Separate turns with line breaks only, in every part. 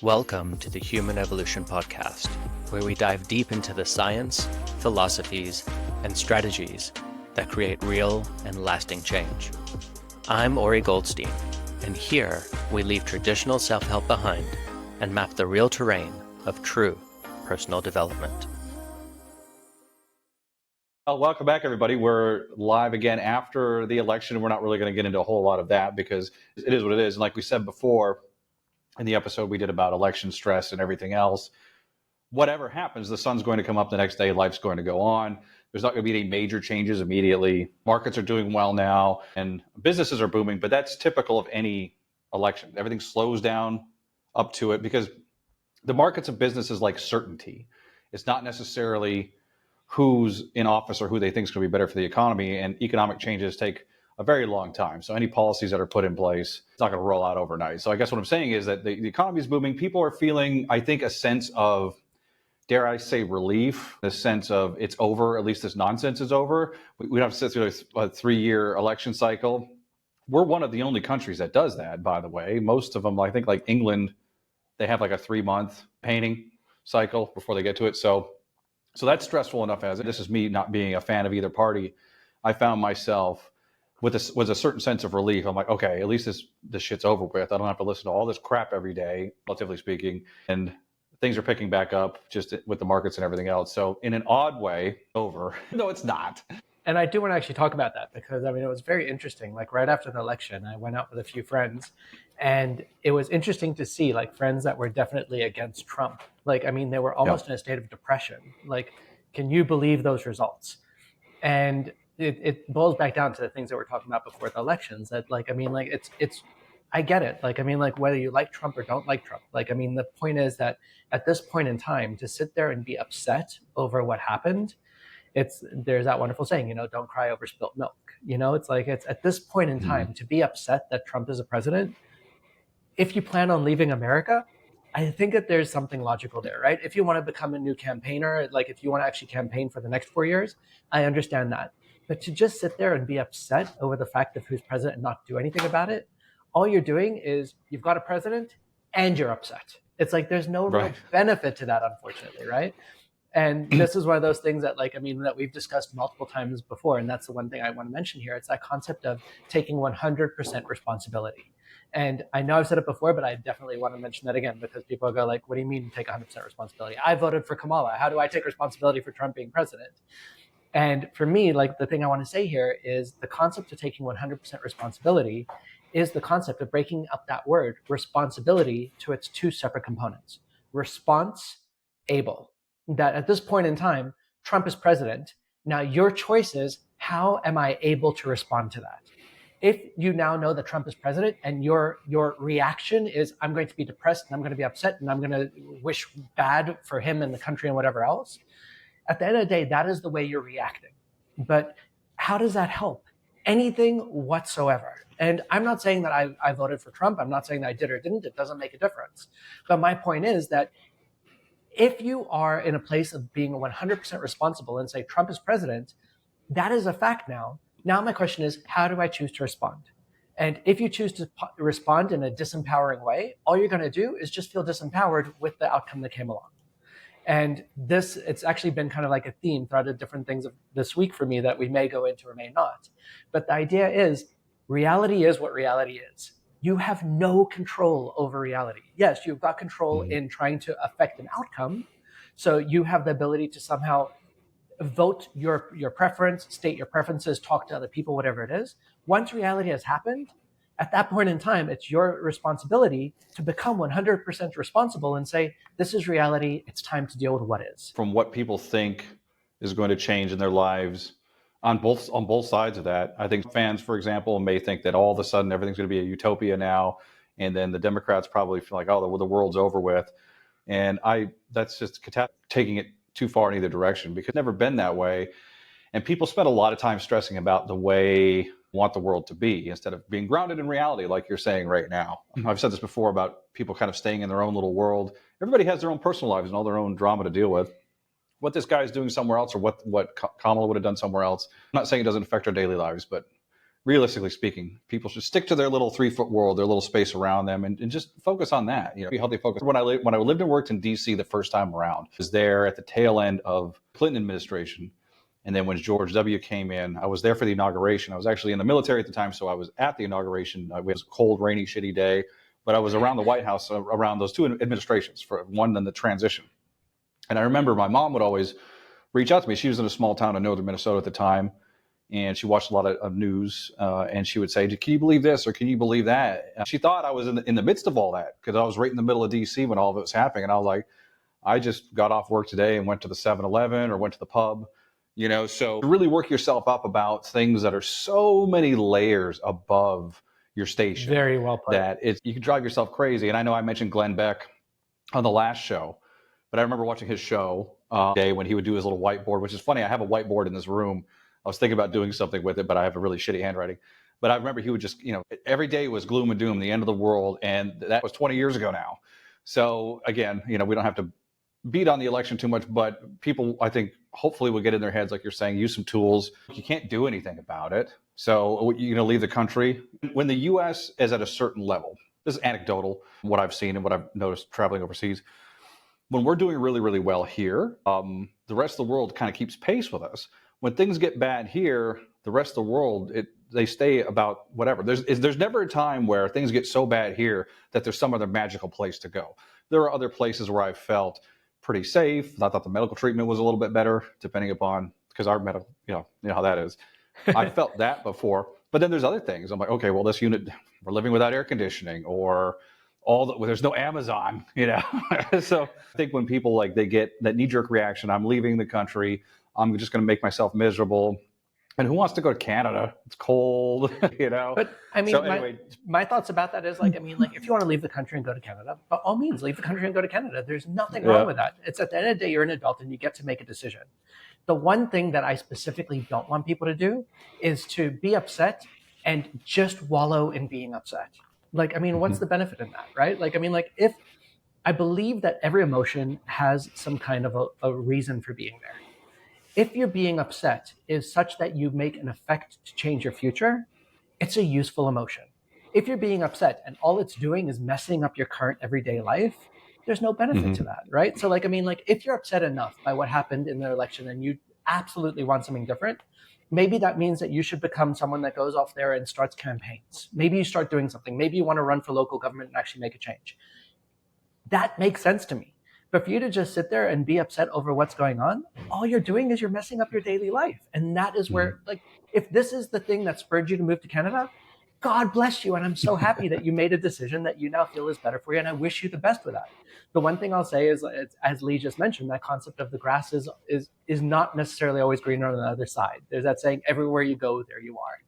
Welcome to the Human Evolution Podcast, where we dive deep into the science, philosophies, and strategies that create real and lasting change. I'm OriGoldstein, and here we leave traditional self-help behind and map the real terrain of true personal development.
Well, welcome back, everybody. We're live again after the election. We're not really going to get into a whole lot of that because it is what it is. And like we said before in the episode we did about election stress and everything else, whatever happens, the sun's going to come up the next day. Life's going to go on. There's not going to be any major changes immediately. Markets are doing well now and businesses are booming, but that's typical of any election. Everything slows down up to it because the markets of business is like certainty. It's not necessarily who's in office or who they think is going to be better for the economy, and economic changes take a very long time. So any policies that are put in place, it's not going to roll out overnight. So I guess what I'm saying is that the economy is booming. People are feeling, I think, a sense of, dare I say, relief, the sense of it's over, at least this nonsense is over. We don't have to sit through a 3-year election cycle. We're one of the only countries that does that, by the way. Most of them, I think like England, they have like a 3-month painting cycle before they get to it. So that's stressful enough as it. This is me not being a fan of either party. I found myself with a certain sense of relief. I'm like, okay, at least this shit's over with. I don't have to listen to all this crap every day, relatively speaking. And things are picking back up just with the markets and everything else. So in an odd way, over. No, it's not.
And I do want to actually talk about that because, it was very interesting. Like right after the election, I went out with a few friends and it was interesting to see like friends that were definitely against Trump. They were almost in a state of depression. Like, can you believe those results? And it boils back down to the things that we're talking about before the elections that it's, I get it. Whether you like Trump or don't like Trump, the point is that at this point in time to sit there and be upset over what happened, there's that wonderful saying, don't cry over spilt milk. It's at this point in time to be upset that Trump is a president. If you plan on leaving America, I think that there's something logical there, right? If you want to become a new campaigner, like if you want to actually campaign for the next 4 years, I understand that. But to just sit there and be upset over the fact of who's president and not do anything about it, all you're doing is you've got a president and you're upset. It's like there's no real benefit to that, unfortunately, right? And this is one of those things that that we've discussed multiple times before. And that's the one thing I want to mention here. It's that concept of taking 100% responsibility. And I know I've said it before, but I definitely want to mention that again because people go like, what do you mean take 100% responsibility? I voted for Kamala. How do I take responsibility for Trump being president? And for me, the thing I want to say here is the concept of taking 100% responsibility is the concept of breaking up that word responsibility to its two separate components. Response, able. That at this point in time, Trump is president. Now your choice is, how am I able to respond to that? If you now know that Trump is president and your reaction is, I'm going to be depressed and I'm going to be upset and I'm going to wish bad for him and the country and whatever else, at the end of the day, that is the way you're reacting. But how does that help? Anything whatsoever. And I'm not saying that I voted for Trump. I'm not saying that I did or didn't. It doesn't make a difference. But my point is that if you are in a place of being 100% responsible and say Trump is president, that is a fact now. Now my question is, how do I choose to respond? And if you choose to respond in a disempowering way, all you're going to do is just feel disempowered with the outcome that came along. And it's actually been kind of like a theme throughout the different things of this week for me that we may go into or may not. But the idea is reality is what reality is. You have no control over reality. Yes, you've got control in trying to affect an outcome. So you have the ability to somehow vote your preference, state your preferences, talk to other people, whatever it is. Once reality has happened, at that point in time, it's your responsibility to become 100% responsible and say, this is reality. It's time to deal with what is.
From what people think is going to change in their lives on both sides of that. I think fans, for example, may think that all of a sudden everything's going to be a utopia now. And then the Democrats probably feel like, oh, the world's over with. And that's just taking it too far in either direction because it's never been that way. And people spend a lot of time stressing about the way they want the world to be instead of being grounded in reality, like you're saying right now. I've said this before about people kind of staying in their own little world. Everybody has their own personal lives and all their own drama to deal with. What this guy is doing somewhere else or what Kamala would have done somewhere else. I'm not saying it doesn't affect our daily lives, but realistically speaking, people should stick to their little 3-foot world, their little space around them, and just focus on that. Be healthy, focus. When I lived and worked in D.C. the first time around, I was there at the tail end of Clinton administration. And then when George W. came in, I was there for the inauguration. I was actually in the military at the time, so I was at the inauguration. It was a cold, rainy, shitty day, but I was around the White House around those two administrations, for one and the transition. And I remember my mom would always reach out to me. She was in a small town in northern Minnesota at the time, and she watched a lot of news, and she would say, can you believe this or can you believe that? She thought I was in the midst of all that because I was right in the middle of D.C. when all of it was happening. And I was like, I just got off work today and went to the 7-Eleven or went to the pub. So really work yourself up about things that are so many layers above your station.
Very well put.
That you can drive yourself crazy. And I know I mentioned Glenn Beck on the last show, but I remember watching his show day when he would do his little whiteboard, which is funny. I have a whiteboard in this room. I was thinking about doing something with it, but I have a really shitty handwriting. But I remember he would just, every day was gloom and doom, the end of the world. And that was 20 years ago now. So again, we don't have to beat on the election too much, but people, I think, hopefully will get in their heads, like you're saying, use some tools. You can't do anything about it. So you're going to leave the country. When the U.S. is at a certain level, this is anecdotal, what I've seen and what I've noticed traveling overseas, when we're doing really, really well here, the rest of the world kind of keeps pace with us. When things get bad here, the rest of the world, they stay about whatever. There's never a time where things get so bad here that there's some other magical place to go. There are other places where I've felt pretty safe. I thought the medical treatment was a little bit better, depending upon, because our medical, you know how that is. I felt that before, but then there's other things. I'm like, okay, well, this unit, we're living without air conditioning, or there's no Amazon, So I think when people they get that knee-jerk reaction, I'm leaving the country, I'm just going to make myself miserable. And who wants to go to Canada? It's cold,
But I mean,
so anyway,
my thoughts about that is if you want to leave the country and go to Canada, by all means, leave the country and go to Canada. There's nothing wrong with that. It's at the end of the day, you're an adult and you get to make a decision. The one thing that I specifically don't want people to do is to be upset and just wallow in being upset. What's the benefit in that, right? If I believe that every emotion has some kind of a reason for being there. If you're being upset is such that you make an effect to change your future, it's a useful emotion. If you're being upset and all it's doing is messing up your current everyday life, there's no benefit to that, right? So if you're upset enough by what happened in the election and you absolutely want something different, maybe that means that you should become someone that goes off there and starts campaigns. Maybe you start doing something. Maybe you want to run for local government and actually make a change. That makes sense to me. But for you to just sit there and be upset over what's going on, all you're doing is you're messing up your daily life. And that is where, if this is the thing that spurred you to move to Canada, God bless you. And I'm so happy that you made a decision that you now feel is better for you. And I wish you the best with that. The one thing I'll say is, as Lee just mentioned, that concept of the grass is not necessarily always greener on the other side. There's that saying, everywhere you go, there you are.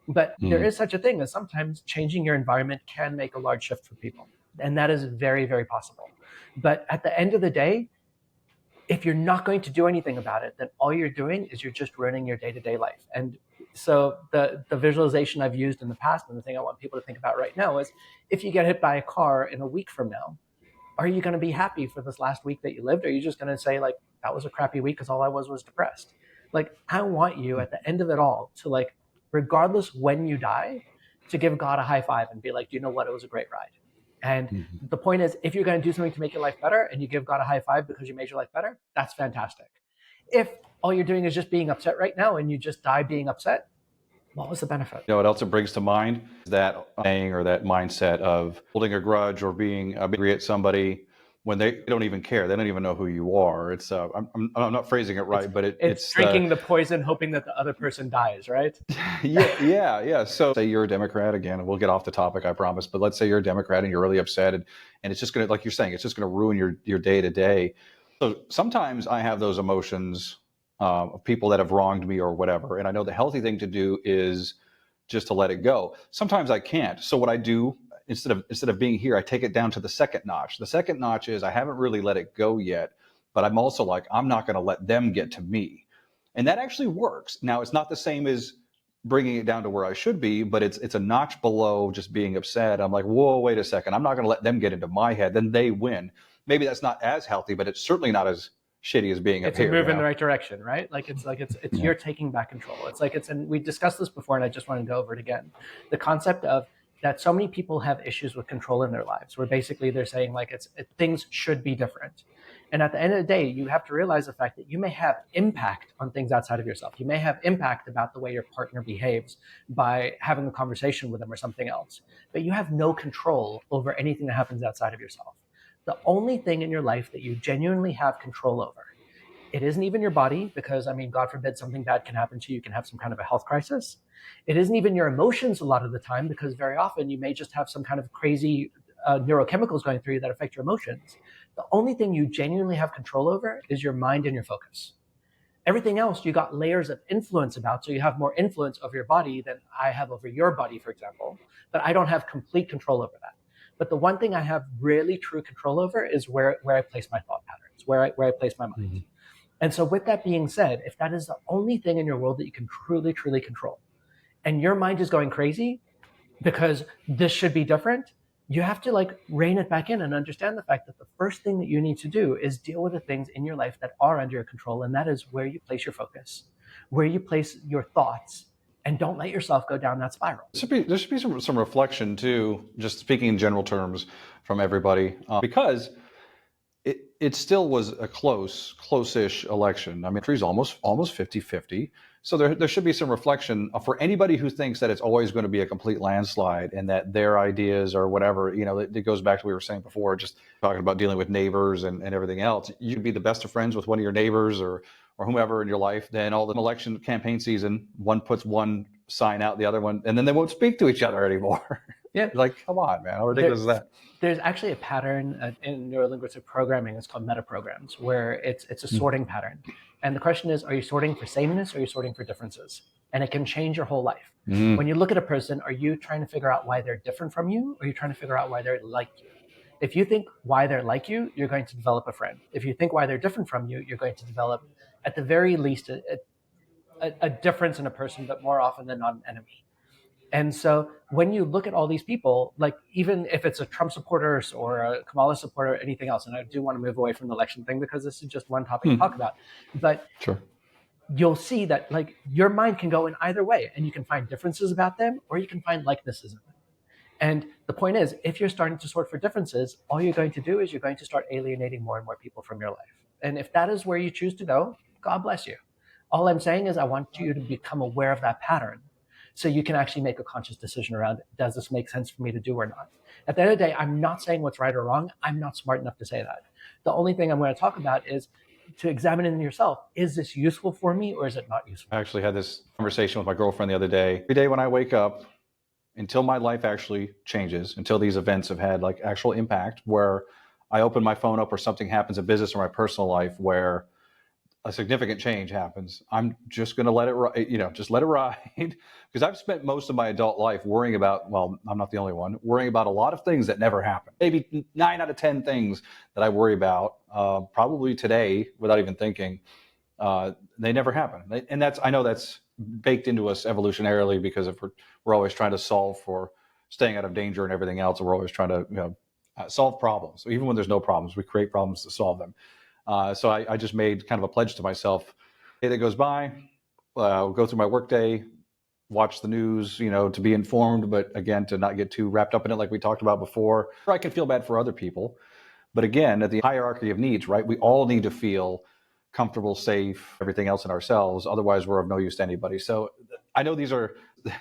But there is such a thing as sometimes changing your environment can make a large shift for people. And that is very, very possible. But at the end of the day, if you're not going to do anything about it, then all you're doing is you're just ruining your day-to-day life. And so the visualization I've used in the past, and the thing I want people to think about right now is, if you get hit by a car in a week from now, are you going to be happy for this last week that you lived? Or are you just going to say, that was a crappy week because all I was depressed? I want you at the end of it all to, regardless when you die, to give God a high five and be like, do you know what? It was a great ride. And the point is, if you're going to do something to make your life better and you give God a high five because you made your life better, that's fantastic. If all you're doing is just being upset right now and you just die being upset, what was the benefit?
What else it brings to mind? That saying or that mindset of holding a grudge or being angry at somebody when they don't even care. They don't even know who you are. It's I'm not phrasing it right, but it's
drinking the poison, hoping that the other person dies, right?
Yeah. So say you're a Democrat again, and we'll get off the topic, I promise. But let's say you're a Democrat and you're really upset, and it's just going to, like you're saying, it's just going to ruin your day to day. So sometimes I have those emotions of people that have wronged me or whatever, and I know the healthy thing to do is just to let it go. Sometimes I can't. So what I do, instead of being here, I take it down to the second notch. The second notch is I haven't really let it go yet, but I'm also I'm not going to let them get to me. And that actually works. Now, it's not the same as bringing it down to where I should be, but it's a notch below just being upset. I'm like, whoa, wait a second. I'm not going to let them get into my head. Then they win. Maybe that's not as healthy, but it's certainly not as shitty as being up
it's
here.
a move in the right direction, right? Like it's
Yeah.
you're taking back control. It's like and we discussed this before, and I just want to go over it again. The concept of that so many people have issues with control in their lives, where basically they're saying like things should be different. And at the end of the day, you have to realize the fact that you may have impact on things outside of yourself. You may have impact about the way your partner behaves by having a conversation with them or something else, but you have no control over anything that happens outside of yourself. The only thing in your life that you genuinely have control over, it isn't even your body, because I mean, God forbid something bad can happen to you. You can have some kind of a health crisis. It isn't even your emotions a lot of the time, because very often you may just have some kind of crazy neurochemicals going through you that affect your emotions. The only thing you genuinely have control over is your mind and your focus. Everything else you got layers of influence about. So you have more influence over your body than I have over your body, for example, but I don't have complete control over that. But the one thing I have really true control over is where I place my thought patterns, where I place my mind. Mm-hmm. And so with that being said, if that is the only thing in your world that you can truly, truly control, and your mind is going crazy because this should be different, you have to like rein it back in and understand the fact that the first thing that you need to do is deal with the things in your life that are under your control. And that is where you place your focus, where you place your thoughts, and don't let yourself go down that spiral.
There should be some reflection too, just speaking in general terms from everybody, because it still was a close-ish election. I mean, it's almost 50-50. So there should be some reflection for anybody who thinks that it's always going to be a complete landslide and that their ideas or whatever, it goes back to what we were saying before, just talking about dealing with neighbors and everything else. You could be the best of friends with one of your neighbors or whomever in your life. Then all the election campaign season, one puts one sign out, the other one, and then they won't speak to each other anymore.
Yeah.
Like, come on, man. How ridiculous is that?
There's actually a pattern in neurolinguistic programming. It's called metaprograms, where it's a sorting pattern. And the question is, are you sorting for sameness or are you sorting for differences? And it can change your whole life. When you look at a person, are you trying to figure out why they're different from you, or are you trying to figure out why they're like you? If you think why they're like you, you're going to develop a friend. If you think why they're different from you, you're going to develop, at the very least, a difference in a person, but more often than not, an enemy. And so when you look at all these people, like even if it's a Trump supporter or a Kamala supporter or anything else, and I do want to move away from the election thing because this is just one topic to talk about, but
sure,
you'll see that like your mind can go in either way, and you can find differences about them or you can find likenesses in them. And the point is, if you're starting to sort for differences, all you're going to do is you're going to start alienating more and more people from your life. And if that is where you choose to go, God bless you. All I'm saying is I want you to become aware of that pattern, so you can actually make a conscious decision around, does this make sense for me to do or not? At the end of the day, I'm not saying what's right or wrong. I'm not smart enough to say that. The only thing I'm going to talk about is to examine in yourself, is this useful for me or is it not useful?
I actually had this conversation with my girlfriend the other day. Every day when I wake up, until my life actually changes, until these events have had like actual impact, where I open my phone up or something happens in business or my personal life where a significant change happens, I'm just going to let it ride, just let it ride. Because I've spent most of my adult life worrying about, well, I'm not the only one, worrying about a lot of things that never happen. Maybe 9 out of 10 things that I worry about, probably today, without even thinking, they never happen. And I know that's baked into us evolutionarily, because if we're always trying to solve for staying out of danger and everything else, and we're always trying to solve problems. So even when there's no problems, we create problems to solve them. So I just made kind of a pledge to myself. Day that goes by, I'll go through my workday, watch the news, to be informed, but again, to not get too wrapped up in it like we talked about before. I can feel bad for other people. But again, at the hierarchy of needs, right, we all need to feel comfortable, safe, everything else in ourselves. Otherwise, we're of no use to anybody. So I know these are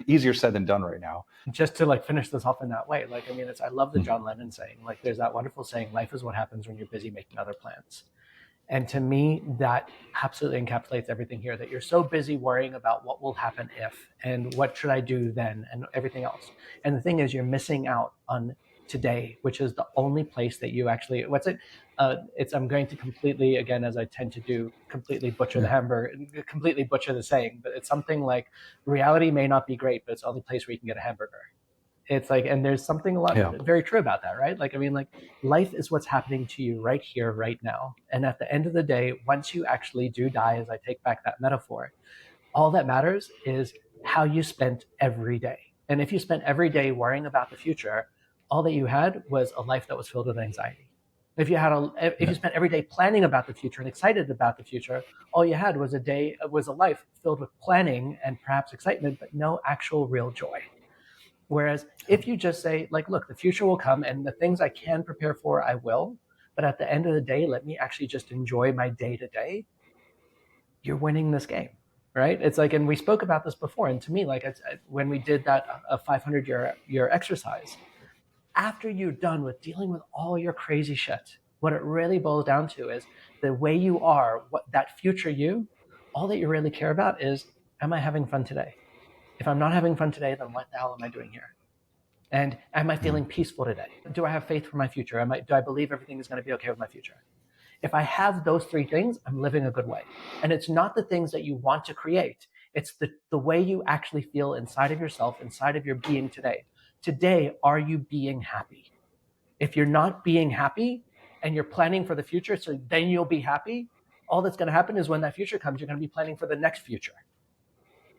easier said than done right now.
Just to like finish this off in that way, I love the John Lennon saying, like, there's that wonderful saying, life is what happens when you're busy making other plans. And to me, that absolutely encapsulates everything here, that you're so busy worrying about what will happen if, and what should I do then, and everything else. And the thing is, you're missing out on today, which is the only place that you actually, I'm going to completely, again, as I tend to do, completely butcher completely butcher the saying, but it's something like, reality may not be great, but it's the only place where you can get a hamburger. It's like, and there's something very true about that, right? Life is what's happening to you right here, right now. And at the end of the day, once you actually do die, as I take back that metaphor, all that matters is how you spent every day. And if you spent every day worrying about the future, all that you had was a life that was filled with anxiety. If you spent every day planning about the future and excited about the future, all you had was a life filled with planning and perhaps excitement, but no actual real joy. Whereas if you just say, like, look, the future will come and the things I can prepare for, I will. But at the end of the day, let me actually just enjoy my day to day. You're winning this game, right? It's like, and we spoke about this before. And to me, like, when we did that a 500-year exercise, after you're done with dealing with all your crazy shit, what it really boils down to is the way you are, what that future you, all that you really care about is, am I having fun today? If I'm not having fun today, then what the hell am I doing here? And am I feeling peaceful today? Do I have faith for my future? Do I believe everything is going to be okay with my future? If I have those three things, I'm living a good way. And it's not the things that you want to create. It's the way you actually feel inside of yourself, inside of your being today. Today, are you being happy? If you're not being happy and you're planning for the future, so then you'll be happy, all that's going to happen is when that future comes, you're going to be planning for the next future.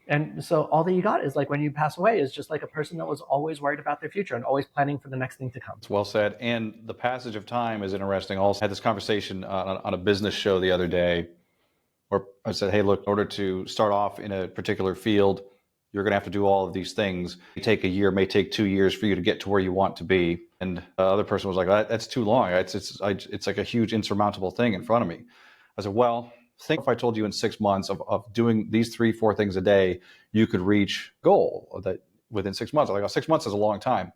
And so all that you got is like when you pass away is just like a person that was always worried about their future and always planning for the next thing to come.
It's well said. And the passage of time is interesting. I also had this conversation on a business show the other day where I said, hey, look, in order to start off in a particular field, you're going to have to do all of these things. It may take a year, may take 2 years for you to get to where you want to be. And the other person was like, that's too long. It's like a huge insurmountable thing in front of me. I said, well, think if I told you in 6 months of doing these 3-4 things a day, you could reach goal that within 6 months. I'm like, oh, 6 months is a long time.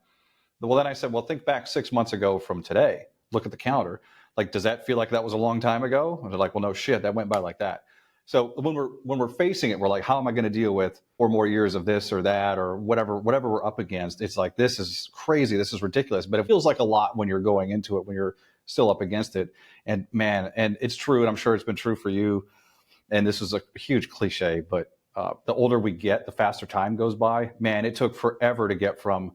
Well, then I said, well, think back 6 months ago from today. Look at the calendar. Like, does that feel like that was a long time ago? And they're like, well, no shit, that went by like that. So when we're facing it, we're like, how am I going to deal with 4 more years of this or that or whatever we're up against? It's like, this is crazy. This is ridiculous. But it feels like a lot when you're going into it, when you're still up against it. And man, and it's true. And I'm sure it's been true for you. And this is a huge cliche, but the older we get, the faster time goes by. Man, it took forever to get from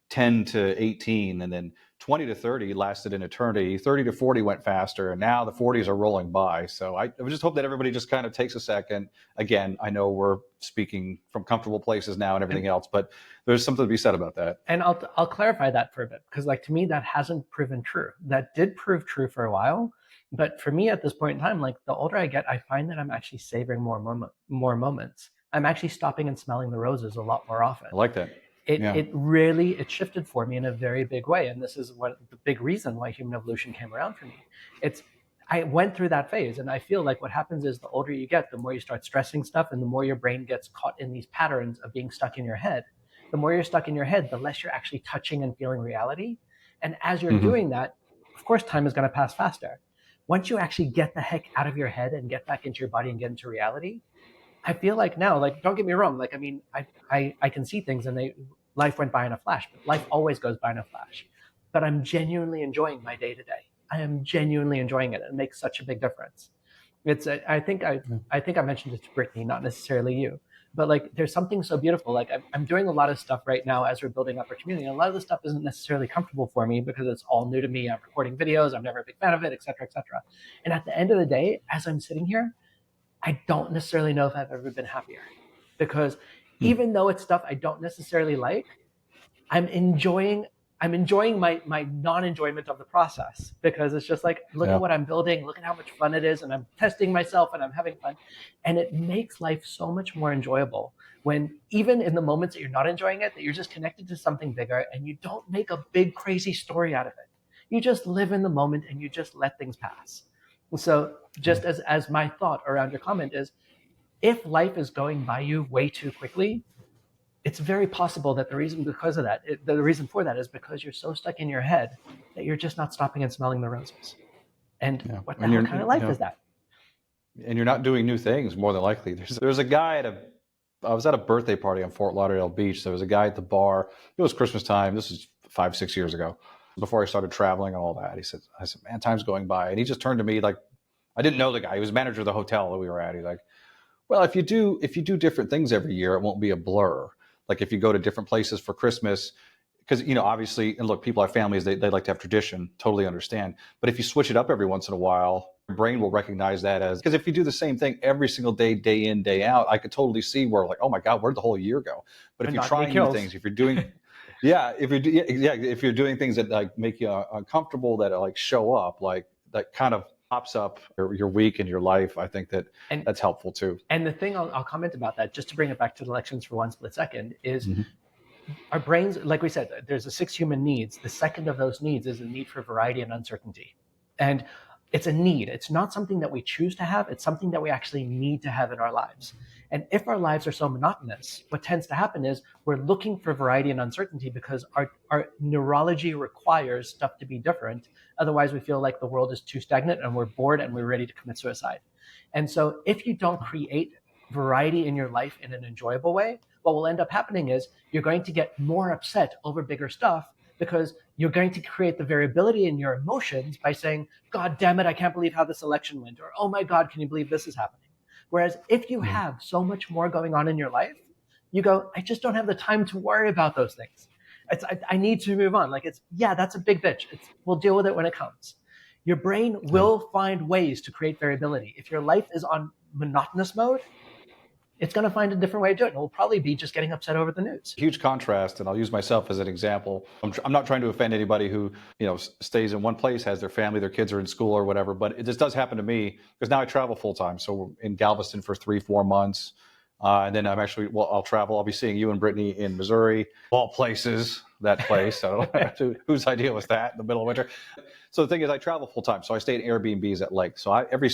10 to 18, and then 20 to 30 lasted an eternity. 30 to 40 went faster, and now the 40s are rolling by. So I just hope that everybody just kind of takes a second. Again, I know we're speaking from comfortable places now and everything else, but there's something to be said about that.
And I'll clarify that for a bit, because like to me, that hasn't proven true. That did prove true for a while. But for me at this point in time, like the older I get, I find that I'm actually savoring more moments. I'm actually stopping and smelling the roses a lot more often.
I like that.
It really shifted for me in a very big way. And this is what the big reason why human evolution came around for me. I went through that phase, and I feel like what happens is the older you get, the more you start stressing stuff and the more your brain gets caught in these patterns of being stuck in your head. The more you're stuck in your head, the less you're actually touching and feeling reality. And as you're doing that, of course, time is going to pass faster. Once you actually get the heck out of your head and get back into your body and get into reality, I feel like now, like, don't get me wrong. Like, I mean, I can see things and life went by in a flash, but life always goes by in a flash. But I'm genuinely enjoying my day to day. I am genuinely enjoying it. It makes such a big difference. I think I mentioned it to Brittany, not necessarily you, but like, there's something so beautiful. Like I'm doing a lot of stuff right now as we're building up our community. And a lot of the stuff isn't necessarily comfortable for me because it's all new to me. I'm recording videos. I'm never a big fan of it, et cetera, et cetera. And at the end of the day, as I'm sitting here, I don't necessarily know if I've ever been happier, because even though it's stuff I don't necessarily like, I'm enjoying my non-enjoyment of the process, because it's just like, look at what I'm building, look at how much fun it is, and I'm testing myself and I'm having fun. And it makes life so much more enjoyable when, even in the moments that you're not enjoying it, that you're just connected to something bigger and you don't make a big crazy story out of it. You just live in the moment and you just let things pass. So just as my thought around your comment is, if life is going by you way too quickly, it's very possible that the reason for that is because you're so stuck in your head that you're just not stopping and smelling the roses. And what the hell kind of life is that?
And you're not doing new things, more than likely. There's a guy I was at a birthday party on Fort Lauderdale Beach. There was a guy at the bar. It was Christmas time. This was 5-6 years ago, before I started traveling and all that. I said, man, time's going by. And he just turned to me like, I didn't know the guy. He was manager of the hotel that we were at. He's like, well, if you do different things every year, it won't be a blur. Like if you go to different places for Christmas, because, obviously, and look, people have families, they like to have tradition, totally understand. But if you switch it up every once in a while, your brain will recognize that as, because if you do the same thing every single day, day in, day out, I could totally see where like, oh my God, where'd the whole year go? But if you're trying new things, if you're doing, Yeah, if you're doing things that like make you uncomfortable, that like show up, like that kind of pops up your week and your life, I think that
And
that's helpful too.
and the thing I'll comment about that, just to bring it back to the elections for one split second, is
Mhm.
our brains, like we said, there's the 6 human needs. The second of those needs is the need for variety and uncertainty. And it's a need. It's not something that we choose to have. It's something that we actually need to have in our lives. And if our lives are so monotonous, what tends to happen is we're looking for variety and uncertainty because our neurology requires stuff to be different. Otherwise, we feel like the world is too stagnant and we're bored and we're ready to commit suicide. And so if you don't create variety in your life in an enjoyable way, what will end up happening is you're going to get more upset over bigger stuff because you're going to create the variability in your emotions by saying, God damn it, I can't believe how this election went, or oh my God, can you believe this is happening? Whereas if you have so much more going on in your life, you go, I just don't have the time to worry about those things. I need to move on. Like that's a big bitch. We'll deal with it when it comes. Your brain will find ways to create variability. If your life is on monotonous mode, it's going to find a different way to do it. And it will probably be just getting upset over the news.
Huge contrast, and I'll use myself as an example. I'm not trying to offend anybody who stays in one place, has their family, their kids are in school or whatever, but this does happen to me because now I travel full time. So we're in Galveston for 3-4 months. And then I'll travel. I'll be seeing you and Brittany in Missouri, of all places, that place. So whose idea was that in the middle of winter? So the thing is, I travel full time. So I stay in Airbnbs at lake. So every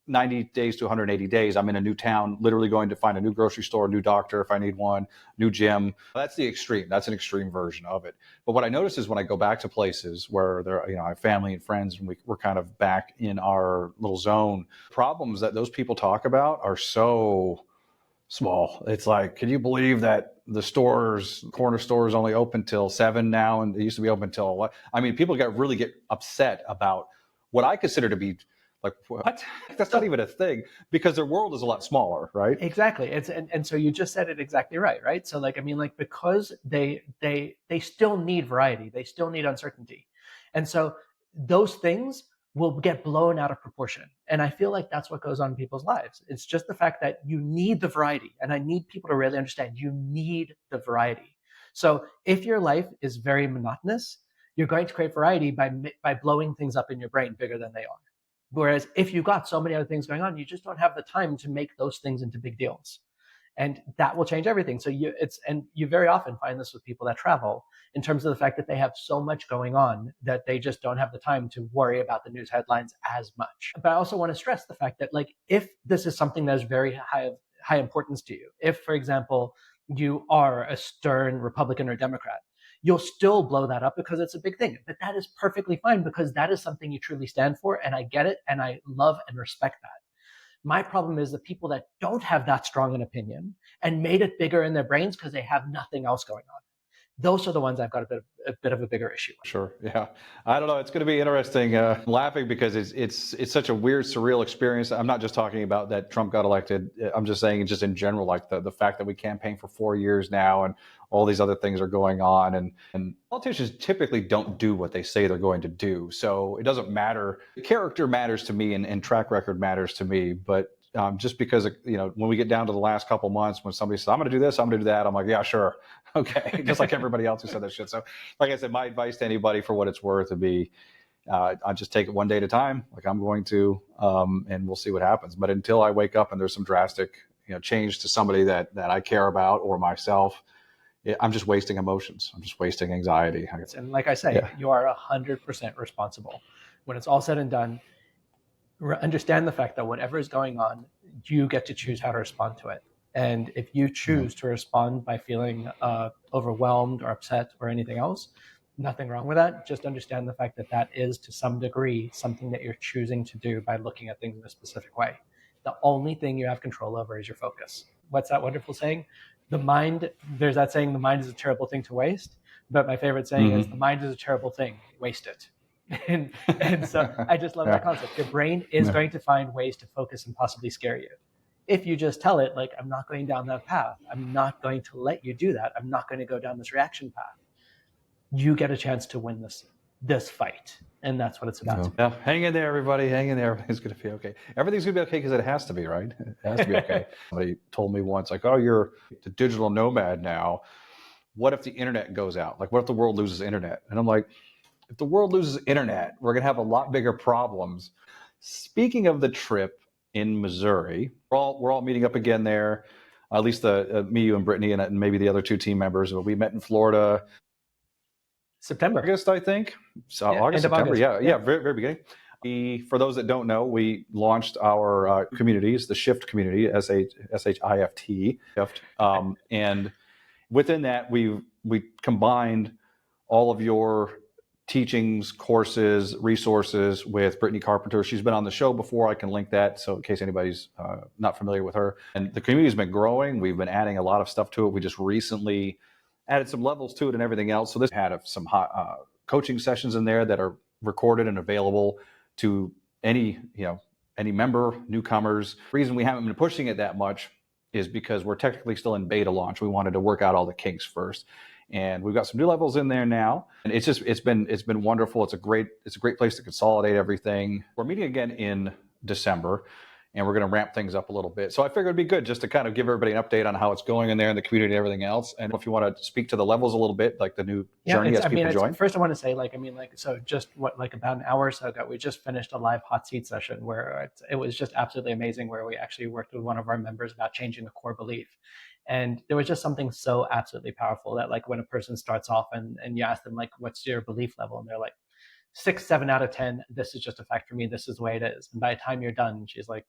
90 days to 180 days, I'm in a new town, literally going to find a new grocery store, new doctor if I need one, new gym. That's the extreme. That's an extreme version of it. But what I notice is when I go back to places where I have family and friends and we're kind of back in our little zone, problems that those people talk about are so small. It's like, can you believe that the corner stores only open till 7 now, and they used to be open till what? I mean, people really get upset about what I consider to be like, what? That's not even a thing, because their world is a lot smaller, right?
Exactly. And so you just said it exactly right? So because they still need variety, they still need uncertainty. And so those things will get blown out of proportion. And I feel like that's what goes on in people's lives. It's just the fact that you need the variety. And I need people to really understand you need the variety. So if your life is very monotonous, you're going to create variety by blowing things up in your brain bigger than they are. Whereas if you've got so many other things going on, you just don't have the time to make those things into big deals. And that will change everything. So you very often find this with people that travel, in terms of the fact that they have so much going on that they just don't have the time to worry about the news headlines as much. But I also want to stress the fact that, like, if this is something that is very high importance to you, if, for example, you are a stern Republican or Democrat, you'll still blow that up because it's a big thing. But that is perfectly fine, because that is something you truly stand for. And I get it. And I love and respect that. My problem is the people that don't have that strong an opinion and made it bigger in their brains because they have nothing else going on. Those are the ones I've got a bit of a bigger issue with.
Sure. Yeah. I don't know. It's going to be interesting. I'm laughing because it's such a weird, surreal experience. I'm not just talking about that Trump got elected. I'm just saying, just in general, like the fact that we campaigned for 4 years now and all these other things are going on, and politicians typically don't do what they say they're going to do. So it doesn't matter. Character matters to me, and track record matters to me. But just because, when we get down to the last couple months, when somebody says, I'm going to do this, I'm going to do that, I'm like, yeah, sure. Okay. Just like everybody else who said that shit. So like I said, my advice to anybody, for what it's worth, would be, I just take it one day at a time. Like I'm going to, and we'll see what happens. But until I wake up and there's some drastic, change to somebody that I care about or myself, I'm just wasting emotions. I'm just wasting anxiety.
And like I say, You are 100% responsible. When it's all said and done, understand the fact that whatever is going on, you get to choose how to respond to it. And if you choose to respond by feeling overwhelmed or upset or anything else, nothing wrong with that. Just understand the fact that that is, to some degree, something that you're choosing to do by looking at things in a specific way. The only thing you have control over is your focus. What's that wonderful saying? There's that saying, the mind is a terrible thing to waste. But my favorite saying is, the mind is a terrible thing, waste it. And so I just love that concept. Your brain is going to find ways to focus and possibly scare you. If you just tell it, like, I'm not going down that path, I'm not going to let you do that, I'm not going to go down this reaction path, you get a chance to win this fight. And that's what it's about.
Yeah. Hang in there, everybody. Hang in there. Everything's going to be okay. Everything's going to be okay because it has to be, right? It has to be okay. Somebody told me once, like, oh, you're the digital nomad now. what if the internet goes out? Like, what if the world loses internet? And I'm like, if the world loses internet, we're going to have a lot bigger problems. Speaking of the trip in Missouri, we're all meeting up again there. At least me, you, and Brittany, and maybe the other two team members. We met in Florida.
September.
August, I think. So
Yeah,
August,
end of
September.
August.
Yeah, very, very beginning. For those that don't know, we launched our communities, the Shift community, SHIFT. And within that, we combined all of your teachings, courses, resources with Brittany Carpenter. She's been on the show before. I can link that, so in case anybody's not familiar with her. And the community's been growing. We've been adding a lot of stuff to it. We just recently added some levels to it and everything else. So this had some hot coaching sessions in there that are recorded and available to any member, newcomers. The reason we haven't been pushing it that much is because we're technically still in beta launch. We wanted to work out all the kinks first. And we've got some new levels in there now. And it's been wonderful. It's a great place to consolidate everything. We're meeting again in December, and we're going to ramp things up a little bit. So I figured it'd be good just to kind of give everybody an update on how it's going in there in the community and everything else. And if you want to speak to the levels a little bit, like the new journey as people join.
First, I want to say, so just about an hour or so ago, we just finished a live hot seat session where it was just absolutely amazing, where we actually worked with one of our members about changing a core belief. And there was just something so absolutely powerful that, like, when a person starts off and you ask them, like, what's your belief level? And they're like, 6, 7 out of 10, this is just a fact for me. This is the way it is. And by the time you're done, she's like,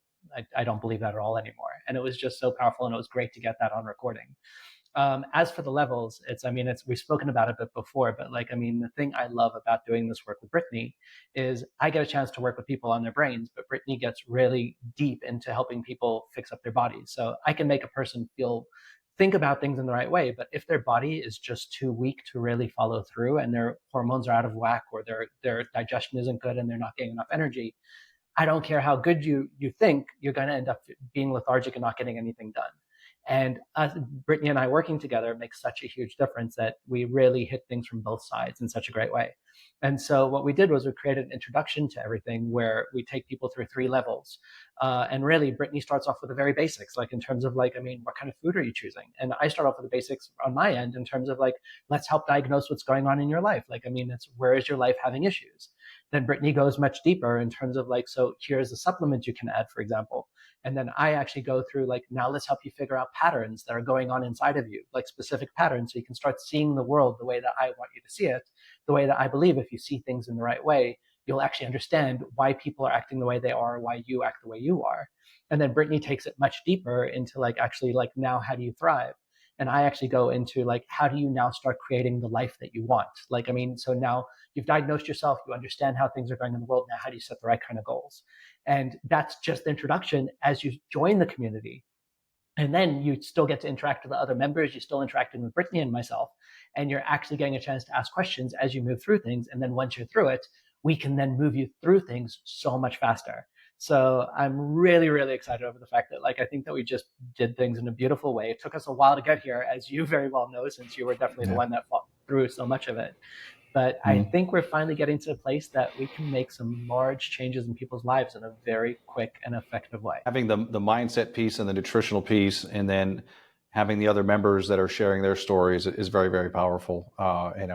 I don't believe that at all anymore. And it was just so powerful, and it was great to get that on recording. As for the levels, we've spoken about it a bit before, but the thing I love about doing this work with Brittany is I get a chance to work with people on their brains, but Brittany gets really deep into helping people fix up their bodies. So I can make a person think about things in the right way, but if their body is just too weak to really follow through, and their hormones are out of whack, or their digestion isn't good and they're not getting enough energy, I don't care how good you think, you're going to end up being lethargic and not getting anything done. And Brittany and I working together makes such a huge difference that we really hit things from both sides in such a great way. And so what we did was we created an introduction to everything where we take people through 3 levels. And really, Brittany starts off with the very basics, like in terms of what kind of food are you choosing? And I start off with the basics on my end in terms of let's help diagnose what's going on in your life. It's where is your life having issues? Then Brittany goes much deeper in terms of so here's a supplement you can add, for example. And then I actually go through now let's help you figure out patterns that are going on inside of you, like specific patterns, so you can start seeing the world the way that I want you to see it, the way that I believe if you see things in the right way, you'll actually understand why people are acting the way they are, why you act the way you are. And then Brittany takes it much deeper into now how do you thrive? And I actually go into how do you now start creating the life that you want? So now you've diagnosed yourself, you understand how things are going in the world. Now, how do you set the right kind of goals? And that's just the introduction as you join the community. And then you still get to interact with the other members. You're still interacting with Brittany and myself. And you're actually getting a chance to ask questions as you move through things. And then once you're through it, we can then move you through things so much faster. So I'm really, really excited over the fact that I think that we just did things in a beautiful way. It took us a while to get here, as you very well know, since you were definitely the one that fought through so much of it. But I think we're finally getting to a place that we can make some large changes in people's lives in a very quick and effective way.
Having the mindset piece and the nutritional piece, and then having the other members that are sharing their stories is very, very powerful. And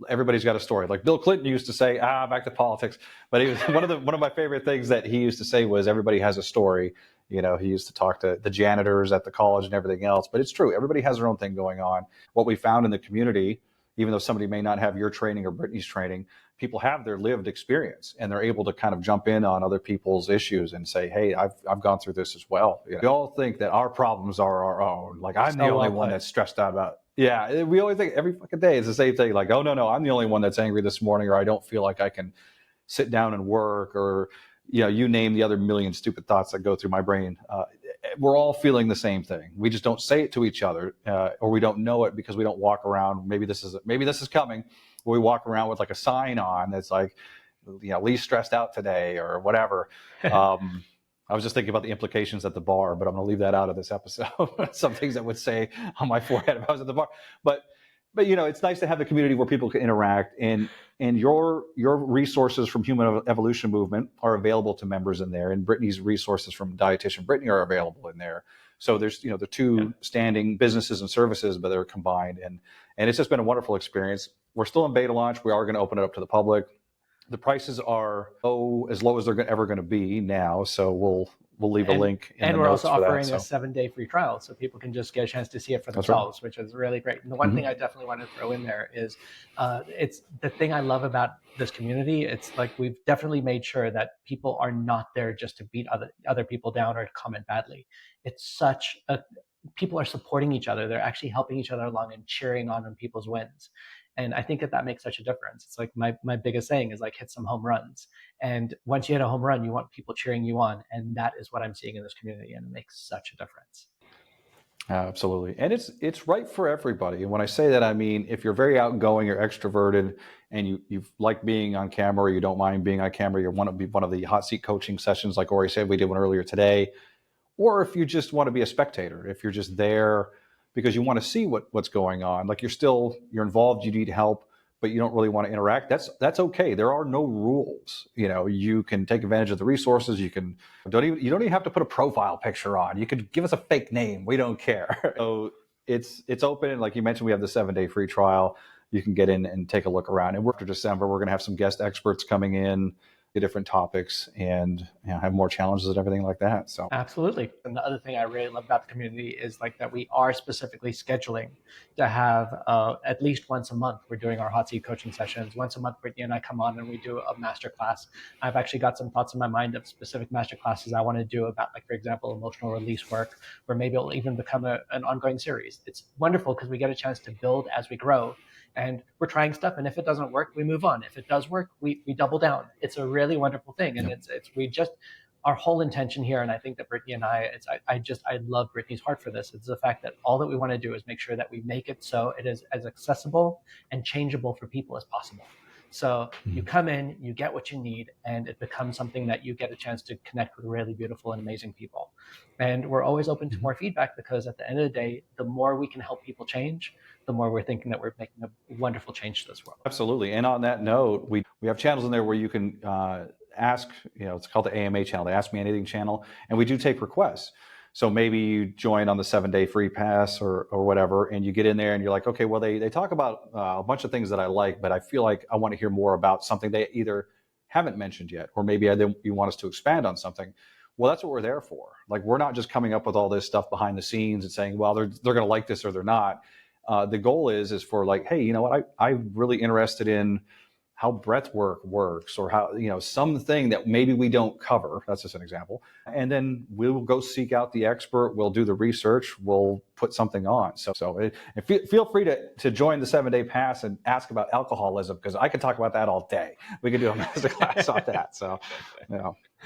everybody's got a story. Like Bill Clinton used to say, back to politics. But he was one of my favorite things that he used to say was everybody has a story. He used to talk to the janitors at the college and everything else. But it's true. Everybody has their own thing going on. What we found in the community, even though somebody may not have your training or Brittany's training, people have their lived experience, and they're able to kind of jump in on other people's issues and say, hey, I've gone through this as well. We all think that our problems are our own. I'm the only one that's stressed out about it. Yeah, we always think every fucking day it's the same thing. Oh, no, I'm the only one that's angry this morning, or I don't feel like I can sit down and work, or you name the other million stupid thoughts that go through my brain. We're all feeling the same thing. We just don't say it to each other, or we don't know it because we don't walk around. Maybe this is coming. We walk around with a sign on that's least stressed out today or whatever. I was just thinking about the implications at the bar, but I'm going to leave that out of this episode. Some things I would say on my forehead if I was at the bar, but it's nice to have the community where people can interact, and your resources from Human Evolution Movement are available to members in there, and Brittany's resources from Dietitian Brittany are available in there. So there's the two standing businesses and services, but they're combined, and And it's just been a wonderful experience. We're still in beta launch. We are going to open it up to the public. The prices are as low as they're ever going to be now. So we'll leave a link in the
And we're
notes
also
for
offering
that.
a 7-day free trial, so people can just get a chance to see it for
That's right.
themselves, which is really great. And the one thing I definitely want to throw in there is, it's the thing I love about this community. It's like we've definitely made sure that people are not there just to beat other people down or to comment badly. It's people are supporting each other. They're actually helping each other along and cheering on people's wins. And I think that makes such a difference. It's like my biggest saying is like hit some home runs. And once you hit a home run, you want people cheering you on. And that is what I'm seeing in this community. And it makes such a difference.
Absolutely. And it's right for everybody. And when I say that, I mean, if you're very outgoing, you're extroverted, and you like being on camera, or you don't mind being on camera, you want to be one of the hot seat coaching sessions, like Ori said, we did one earlier today. Or if you just want to be a spectator, if you're just there because you want to see what's going on, like you're involved, you need help, but you don't really want to interact, that's okay. There are no rules. You can take advantage of the resources. You don't even have to put a profile picture on. You could give us a fake name. We don't care. So it's open. And like you mentioned, we have the 7-day free trial. You can get in and take a look around. And after December, we're going to have some guest experts coming in, different topics, and have more challenges and everything like that. So
absolutely. And the other thing I really love about the community is like that we are specifically scheduling to have at least once a month. We're doing our hot seat coaching sessions once a month. Brittany and I come on and we do a masterclass. I've actually got some thoughts in my mind of specific masterclasses I want to do about, like, for example, emotional release work, or maybe it'll even become an ongoing series. It's wonderful because we get a chance to build as we grow. And we're trying stuff, and if it doesn't work, we move on. If it does work, we double down. It's a really wonderful thing, and our whole intention here, and I think that Brittany and I love Brittany's heart for this. It's the fact that all that we want to do is make sure that we make it so it is as accessible and changeable for people as possible. So you come in, you get what you need, and it becomes something that you get a chance to connect with really beautiful and amazing people. And we're always open to more feedback, because at the end of the day, the more we can help people change, the more we're thinking that we're making a wonderful change to this world.
Absolutely. And on that note, we have channels in there where you can ask, it's called the AMA channel, the Ask Me Anything channel, and we do take requests. So maybe you join on the 7-day free pass or whatever, and you get in there and you're like, okay, well, they talk about a bunch of things that I like, but I feel like I want to hear more about something they either haven't mentioned yet, or maybe you want us to expand on something. Well, that's what we're there for. Like, we're not just coming up with all this stuff behind the scenes and saying, well, they're going to like this or they're not. The goal is for, like, hey, you know what? I'm really interested in how breath work works, or how, something that maybe we don't cover. That's just an example. And then we'll go seek out the expert. We'll do the research. We'll put something on. So feel free to join the 7-day pass and ask about alcoholism, because I could talk about that all day. We could do a masterclass on that. So,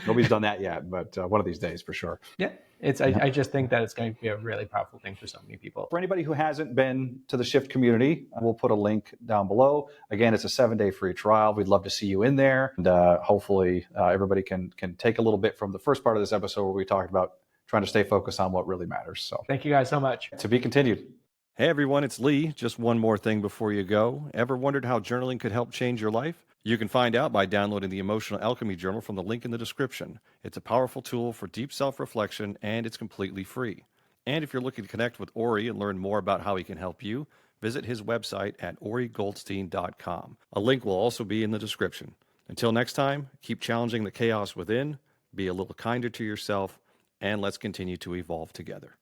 nobody's done that yet, but one of these days for sure.
Yeah. I just think that it's going to be a really powerful thing for so many people.
For anybody who hasn't been to the Shift community, we'll put a link down below. Again, it's a 7-day free trial. We'd love to see you in there. And hopefully everybody can take a little bit from the first part of this episode where we talked about trying to stay focused on what really matters. So
thank you guys so much.
To be continued.
Hey everyone, it's Lee. Just one more thing before you go. Ever wondered how journaling could help change your life? You can find out by downloading the Emotional Alchemy Journal from the link in the description. It's a powerful tool for deep self-reflection, and it's completely free. And if you're looking to connect with Ori and learn more about how he can help you, visit his website at OriGoldstein.com. A link will also be in the description. Until next time, keep challenging the chaos within, be a little kinder to yourself, and let's continue to evolve together.